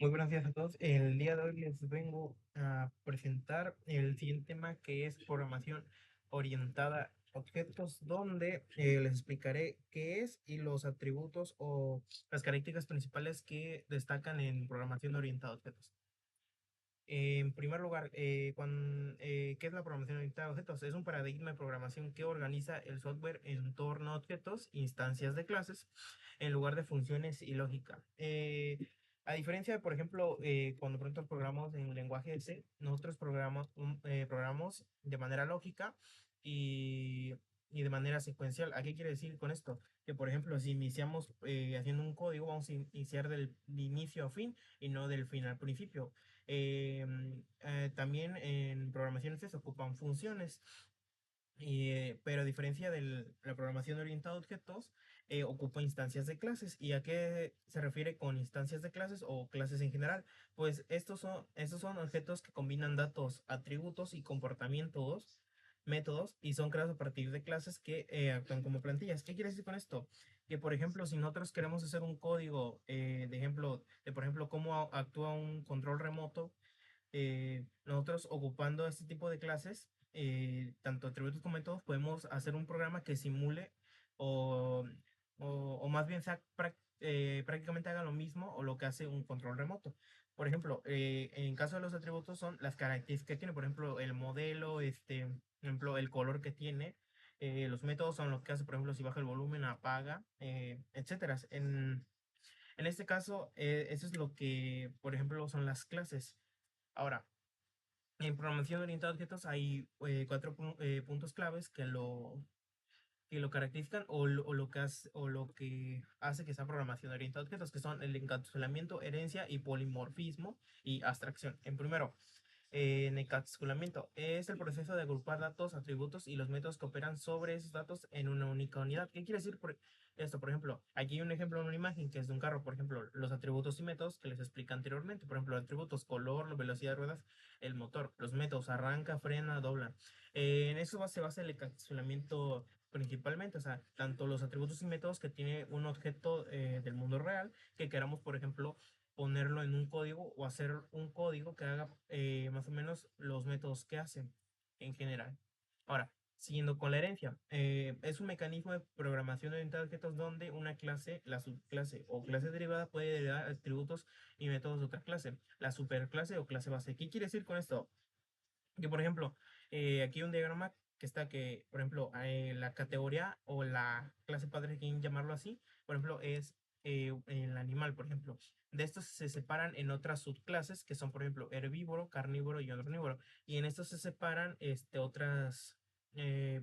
Muy buenos días a todos. El día de hoy les vengo a presentar el siguiente tema que es programación orientada a objetos, donde les explicaré qué es y los atributos o las características principales que destacan en programación orientada a objetos. En primer lugar, ¿qué es la programación orientada a objetos? Es un paradigma de programación que organiza el software en torno a objetos, instancias de clases, en lugar de funciones y lógica. A diferencia de, por ejemplo, cuando pronto programamos en lenguaje C, nosotros programamos de manera lógica y, y de manera secuencial. ¿A qué quiere decir con esto? Que, por ejemplo, si iniciamos haciendo un código, vamos a iniciar del inicio a fin y no del fin al principio. También en programación se ocupan funciones, pero a diferencia de la programación orientada a objetos, ocupa instancias de clases. ¿Y a qué se refiere con instancias de clases o clases en general? Pues estos son objetos que combinan datos, atributos y comportamientos, métodos, y son creados a partir de clases que actúan como plantillas. ¿Qué quiere decir con esto? Que, por ejemplo, si nosotros queremos hacer un código, por ejemplo, cómo actúa un control remoto, nosotros ocupando este tipo de clases, tanto atributos como métodos, podemos hacer un programa que simule o, o más bien prácticamente haga lo mismo o lo que hace un control remoto. Por ejemplo, en caso de los atributos son las características que tiene, por ejemplo, el modelo, por ejemplo, el color que tiene. Los métodos son lo que hace, por ejemplo, si baja el volumen, apaga, etcétera. En este caso, eso es lo que, por ejemplo, son las clases. Ahora, en programación orientada a objetos hay cuatro puntos claves que lo caracterizan o lo que hace que sea programación orientada a objetos, que son el encapsulamiento, herencia y polimorfismo y abstracción. En encapsulamiento es el proceso de agrupar datos, atributos y los métodos que operan sobre esos datos en una única unidad. ¿Qué quiere decir por esto? Por ejemplo, aquí hay un ejemplo en una imagen que es de un carro. Por ejemplo, los atributos y métodos que les expliqué anteriormente. Por ejemplo, atributos, color, la velocidad de ruedas, el motor. Los métodos, arranca, frena, dobla. En eso se basa el encapsulamiento principalmente. O sea, tanto los atributos y métodos que tiene un objeto del mundo real que queramos, por ejemplo, ponerlo en un código o hacer un código que haga más o menos los métodos que hacen en general. Ahora, siguiendo con la herencia, es un mecanismo de programación orientada a objetos donde una clase, la subclase o clase derivada puede heredar atributos y métodos de otra clase, la superclase o clase base. ¿Qué quiere decir con esto? Que, por ejemplo, aquí hay un diagrama que está que, por ejemplo, la categoría o la clase padre, quieren llamarlo así, por ejemplo, es el animal, por ejemplo. De estos se separan en otras subclases que son, por ejemplo, herbívoro, carnívoro y omnívoro. Y en estos se separan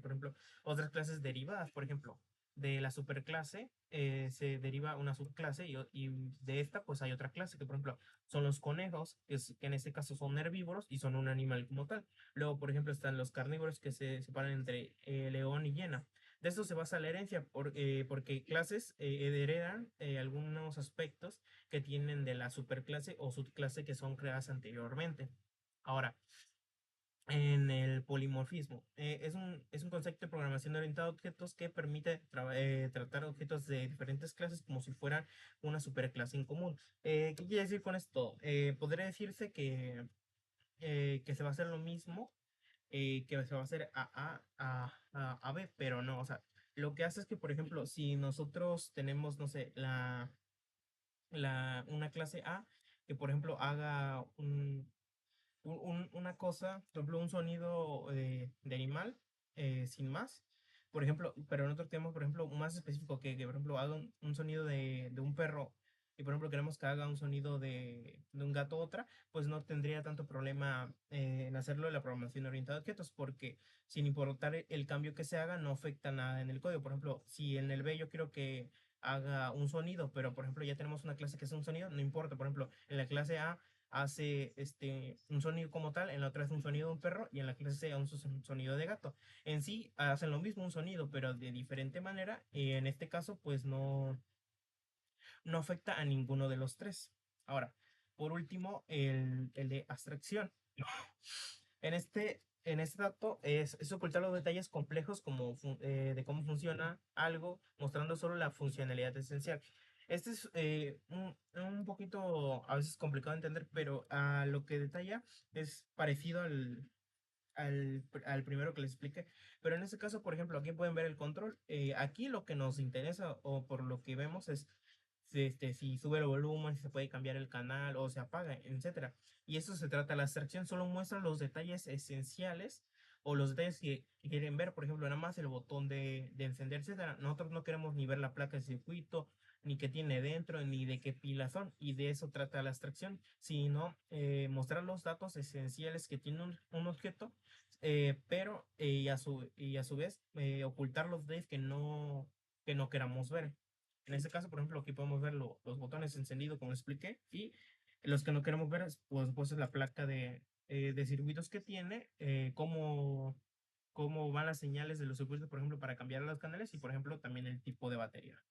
por ejemplo, otras clases derivadas. Por ejemplo, de la superclase se deriva una subclase y de esta pues hay otra clase que, por ejemplo, son los conejos, que en este caso son herbívoros y son un animal como tal. Luego, por ejemplo, están los carnívoros que se separan entre león y hiena. De esto se basa la herencia, porque clases heredan algunos aspectos que tienen de la superclase o subclase que son creadas anteriormente. Ahora, en el polimorfismo. Es un concepto de programación orientada a objetos que permite tratar objetos de diferentes clases como si fueran una superclase en común. ¿Qué quiere decir con esto? Podría decirse que se va a hacer lo mismo, que se va a hacer a B, pero no, o sea, lo que hace es que, por ejemplo, si nosotros tenemos, no sé, una clase A que, por ejemplo, haga una cosa, por ejemplo, un sonido de animal, sin más. Por ejemplo, pero nosotros tenemos, por ejemplo, un más específico por ejemplo, haga un sonido de un perro y, por ejemplo, queremos que haga un sonido de un gato otra, pues no tendría tanto problema en hacerlo en la programación orientada a objetos, porque sin importar el cambio que se haga, no afecta nada en el código. Por ejemplo, si en el B yo quiero que haga un sonido, pero, por ejemplo, ya tenemos una clase que es un sonido, no importa. Por ejemplo, en la clase A hace un sonido como tal, en la otra es un sonido de un perro y en la clase C un sonido de gato. En sí hacen lo mismo, un sonido, pero de diferente manera, y en este caso pues no afecta a ninguno de los tres. Ahora, por último, el de abstracción. En este dato es ocultar los detalles complejos de cómo funciona algo, mostrando solo la funcionalidad esencial. Este es un poquito a veces complicado de entender, pero a lo que detalla es parecido al primero que les expliqué. Pero en este caso, por ejemplo, aquí pueden ver el control. Aquí lo que nos interesa o por lo que vemos es si sube el volumen, si se puede cambiar el canal o se apaga, etcétera. Y eso se trata, la abstracción solo muestra los detalles esenciales o los detalles que quieren ver, por ejemplo, nada más el botón de encender, etcétera. Nosotros no queremos ni ver la placa de circuito, ni qué tiene dentro, ni de qué pilas son, y de eso trata la abstracción, sino mostrar los datos esenciales que tiene un objeto, pero y a su vez ocultar los detalles que no queramos ver. En este caso, por ejemplo, aquí podemos ver los botones encendidos, como expliqué, y los que no queremos ver, pues es la placa de circuitos que tiene, cómo van las señales de los circuitos, por ejemplo, para cambiar los canales y, por ejemplo, también el tipo de batería.